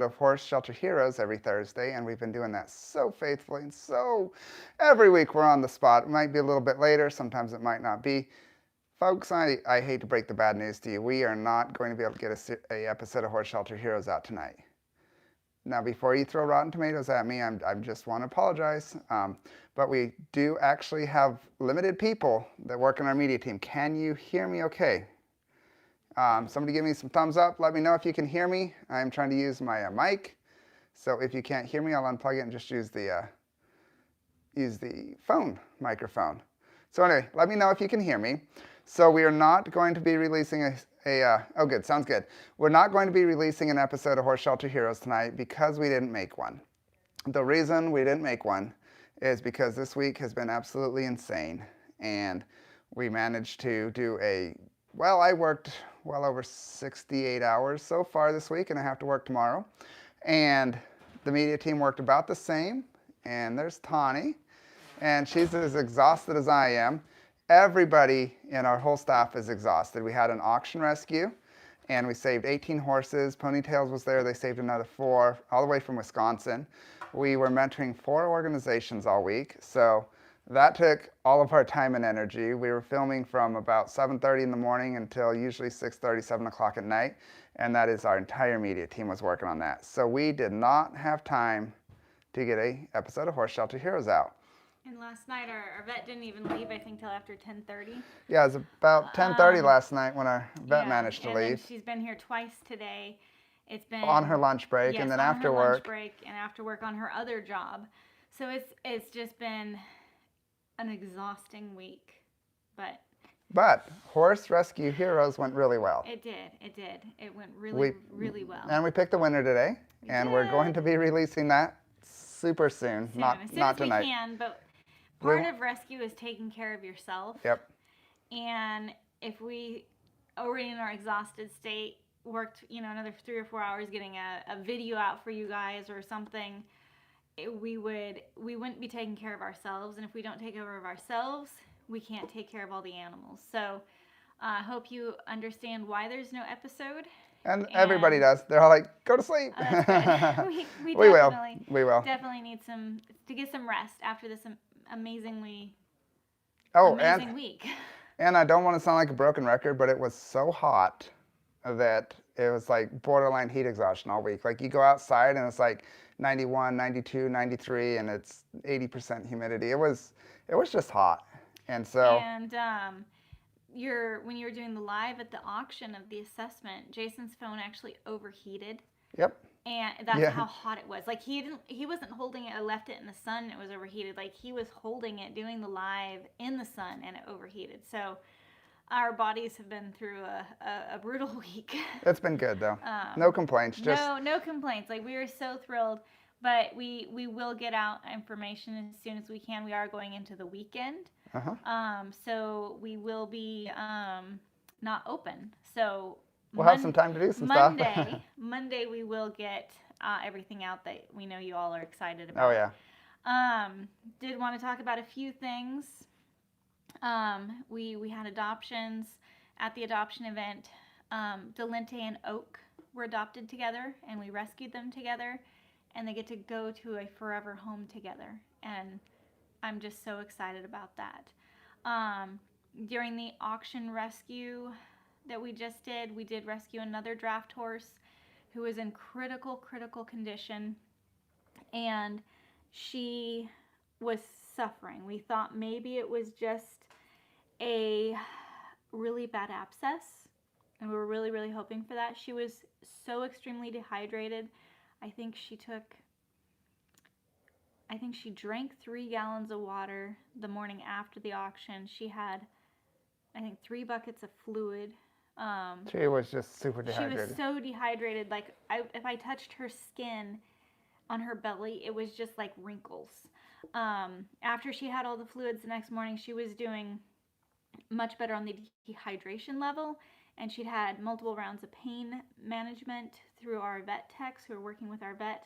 of Horse Shelter Heroes every Thursday, and we've been doing that so faithfully. And so every week we're on the spot. It might be a little bit later, sometimes it might not be. Folks, I hate to break the bad news to you. We are not going to be able to get a episode of Horse Shelter Heroes out tonight. Now, before you throw rotten tomatoes at me, I just want to apologize. But we do actually have limited people that work in our media team. Can you hear me okay? Somebody give me some thumbs up. Let me know if you can hear me. I'm trying to use my mic. So if you can't hear me, I'll unplug it and just use the phone microphone. So anyway, let me know if you can hear me. So we are not going to be releasing oh good, sounds good. We're not going to be releasing an episode of Horse Shelter Heroes tonight because we didn't make one. The reason we didn't make one is because this week has been absolutely insane. And we managed to do I worked well over 68 hours so far this week, and I have to work tomorrow. And the media team worked about the same. And there's Tawny, and she's as exhausted as I am. Everybody in our whole staff is exhausted. We had an auction rescue, and we saved 18 horses. Ponytails was there. They saved another 4, all the way from Wisconsin. We were mentoring 4 organizations all week, so that took all of our time and energy. We were filming from about 7:30 in the morning until usually 6:30, 7 o'clock at night, and that is our entire media team was working on that. So we did not have time to get a episode of Horse Shelter Heroes out. And last night our vet didn't even leave, I think, till after 10:30. Yeah, it was about 10:30 last night when our vet managed to and leave. Then she's been here twice today. It's been on her lunch break, yes, and then on after her work. Lunch break and after work on her other job. So it's just been an exhausting week, But Horse Rescue Heroes went really well. It did. It went really well. And we picked a winner today, we're going to be releasing that super soon. Not as soon not as tonight. We can, but part of rescue is taking care of yourself. Yep. And if we already in our exhausted state worked, another 3 or 4 hours getting a video out for you guys or something, we wouldn't be taking care of ourselves. And if we don't take care of ourselves, we can't take care of all the animals. So I hope you understand why there's no episode. And everybody does. They're all like, go to sleep. We will. Definitely need to get some rest after this amazing week. And I don't want to sound like a broken record, but it was so hot that it was like borderline heat exhaustion all week. Like you go outside and it's like 91, 92, 93, and it's 80% humidity. It was just hot. And so. And when you were doing the live at the auction of the assessment, Jason's phone actually overheated. Yep. And that's how hot it was. Like he wasn't holding it. I left it in the sun and it was overheated. Like he was holding it, doing the live in the sun, and it overheated. So our bodies have been through a brutal week. It's been good though. No complaints. No complaints. Like we are so thrilled, but we will get out information as soon as we can. We are going into the weekend. So we will be not open. So we'll have some time to do some stuff. Monday we will get everything out that we know you all are excited about. Oh yeah. Did want to talk about a few things. We had adoptions at the adoption event. Delente and Oak were adopted together, and we rescued them together, and they get to go to a forever home together. And I'm just so excited about that. During the auction rescue that we just did, we did rescue another draft horse who was in critical condition, and she was suffering. We thought maybe it was just a really bad abscess, and we were really hoping for that. She was so extremely dehydrated. I think she drank 3 gallons of water the morning after the auction. She had, I think, 3 buckets of fluid. She was just super dehydrated. She was so dehydrated. Like, if I touched her skin on her belly, it was just like wrinkles. After she had all the fluids the next morning, she was doing much better on the dehydration level, and she'd had multiple rounds of pain management through our vet techs who are working with our vet,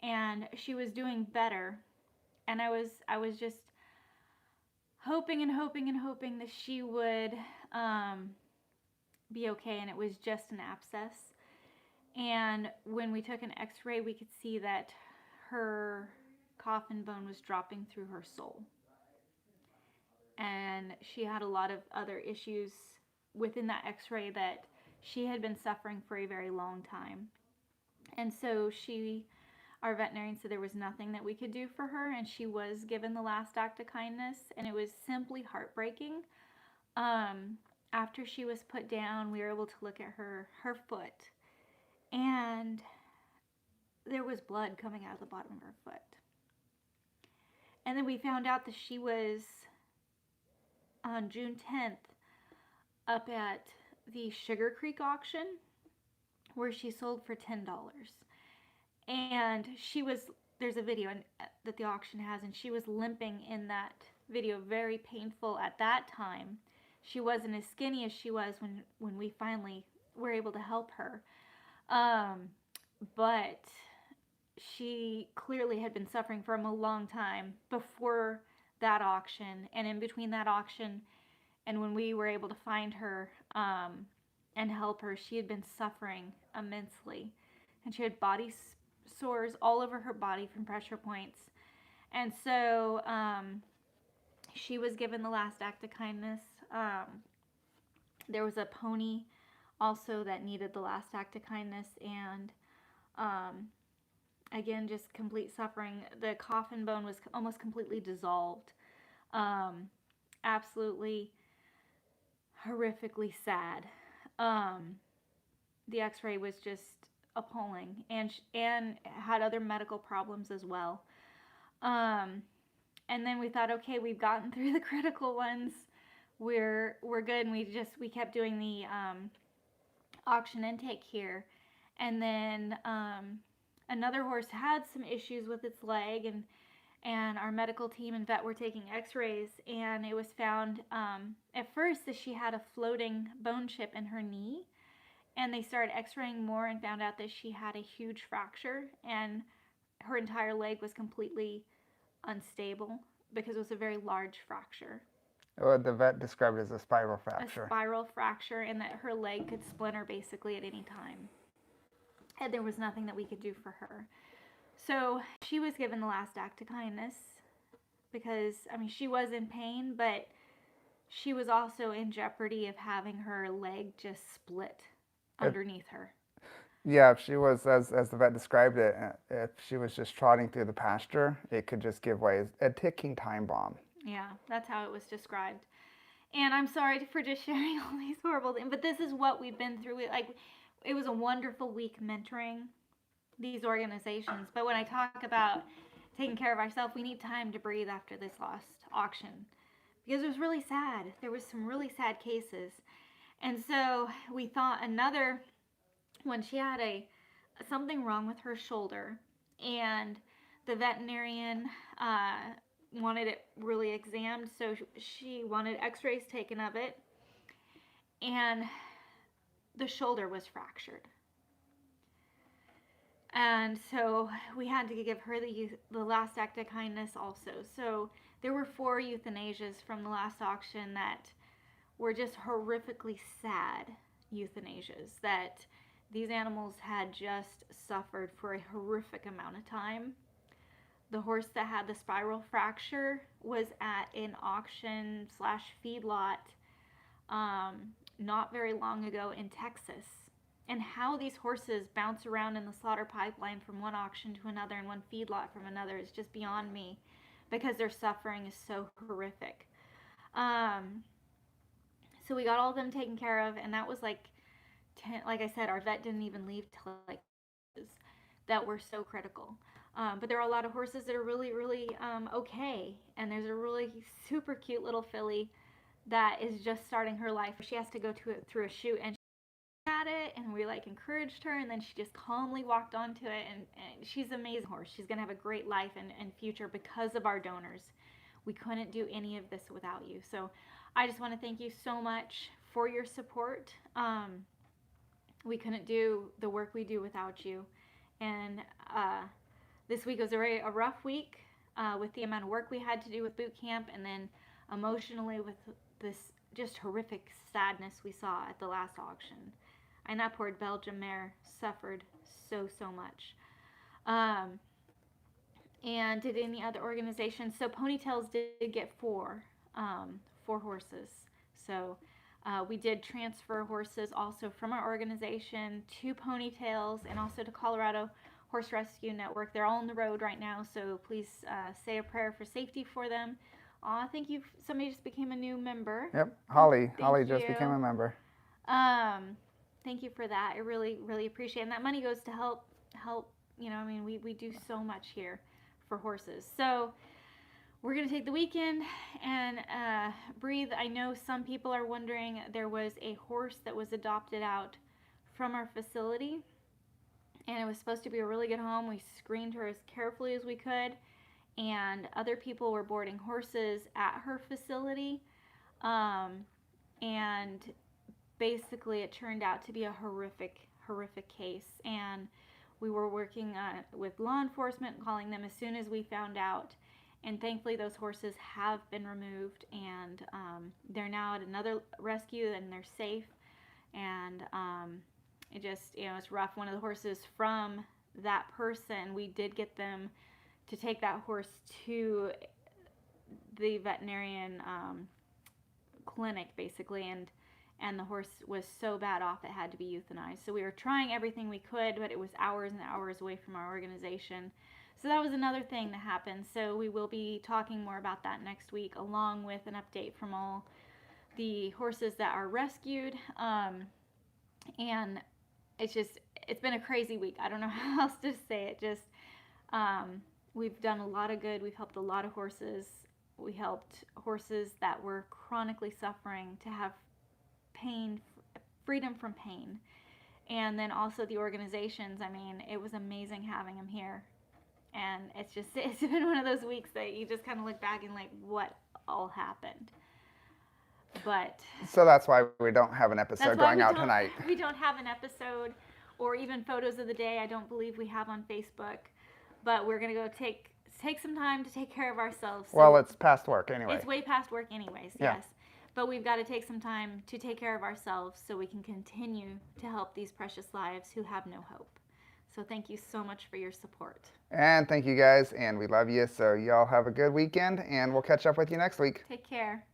and she was doing better. And I was just hoping that she would be okay, and it was just an abscess. And when we took an x-ray, we could see that her coffin bone was dropping through her soul. And she had a lot of other issues within that x-ray that she had been suffering for a very long time. And so our veterinarian said there was nothing that we could do for her, and she was given the last act of kindness, and it was simply heartbreaking. Um, After she was put down, we were able to look at her foot, and there was blood coming out of the bottom of her foot. And then we found out that she was on June 10th up at the Sugar Creek auction where she sold for $10. And there's a video that the auction has, and she was limping in that video, very painful at that time. She wasn't as skinny as she was when we finally were able to help her. But she clearly had been suffering from a long time before that auction, and in between that auction and when we were able to find her and help her, she had been suffering immensely, and she had body sores all over her body from pressure points. And so she was given the last act of kindness. There was a pony also that needed the last act of kindness, and again, just complete suffering. The coffin bone was almost completely dissolved. Absolutely horrifically sad. The x-ray was just appalling, and had other medical problems as well. And then we thought, okay, we've gotten through the critical ones. We're good, and we kept doing the auction intake here. And then another horse had some issues with its leg, and our medical team and vet were taking x-rays, and it was found at first that she had a floating bone chip in her knee, and they started x-raying more and found out that she had a huge fracture, and her entire leg was completely unstable because it was a very large fracture. The vet described it as a spiral fracture. A spiral fracture, and that her leg could splinter basically at any time. And there was nothing that we could do for her. So she was given the last act of kindness because, I mean, she was in pain, but she was also in jeopardy of having her leg just split underneath her. Yeah, if she was, as the vet described it, if she was just trotting through the pasture, it could just give way. A ticking time bomb. Yeah, that's how it was described. And I'm sorry for just sharing all these horrible things, but this is what we've been through. It was a wonderful week mentoring these organizations. But when I talk about taking care of ourselves, we need time to breathe after this last auction because it was really sad. There was some really sad cases. And so we thought when she had something wrong with her shoulder, and the veterinarian wanted it really examined, so she wanted x-rays taken of it, and the shoulder was fractured. And so we had to give her the last act of kindness also. So there were 4 euthanasias from the last auction that were just horrifically sad euthanasias, that these animals had just suffered for a horrific amount of time. The horse that had the spiral fracture was at an auction / feedlot not very long ago in Texas. And how these horses bounce around in the slaughter pipeline from one auction to another and one feedlot from another is just beyond me, because their suffering is so horrific. So we got all of them taken care of, and that was like I said, our vet didn't even leave till like that were so critical. But there are a lot of horses that are really, really okay. And there's a really super cute little filly that is just starting her life. She has to go through a chute, and she had it, and we encouraged her, and then she just calmly walked onto it. And she's an amazing horse. She's going to have a great life and future because of our donors. We couldn't do any of this without you. So I just want to thank you so much for your support. We couldn't do the work we do without you. And this week was a rough week with the amount of work we had to do with boot camp, and then emotionally with this just horrific sadness we saw at the last auction. And that poor Belgium mare suffered so much. Um, and did any other organizations? So Ponytails did get four horses. So we did transfer horses also from our organization to Ponytails and also to Colorado Horse Rescue Network. They're all on the road right now, so please say a prayer for safety for them. Aw, thank you. Somebody just became a new member. Yep, Thank, Holly. thank Holly just became you. a member. Um, Thank you for that. I really appreciate it. And that money goes to help. I mean, we do so much here for horses. So we're going to take the weekend and breathe. I know some people are wondering, there was a horse that was adopted out from our facility, and it was supposed to be a really good home. We screened her as carefully as we could, and other people were boarding horses at her facility. Um, and basically, it turned out to be a horrific case. And we were working with law enforcement, calling them as soon as we found out. And thankfully, those horses have been removed, and they're now at another rescue, and they're safe. And it just, it's rough. One of the horses from that person, we did get them to take that horse to the veterinarian clinic, basically, and the horse was so bad off it had to be euthanized. So we were trying everything we could, but it was hours and hours away from our organization. So that was another thing that happened. So we will be talking more about that next week, along with an update from all the horses that are rescued. And it's been a crazy week. I don't know how else to say it. Just we've done a lot of good. We've helped a lot of horses. We helped horses that were chronically suffering to have freedom from pain. And then also the organizations. I mean, it was amazing having them here. And it's been one of those weeks that you just kind of look back and like, what all happened. But so that's why we don't have an episode going out tonight. We don't have an episode or even photos of the day. I don't believe we have on Facebook. But we're gonna go take some time to take care of ourselves. So well, it's past work anyway. It's way past work anyways. Yeah. Yes. But we've got to take some time to take care of ourselves so we can continue to help these precious lives who have no hope. So thank you so much for your support. And thank you guys, and we love you. So y'all have a good weekend, and we'll catch up with you next week. Take care.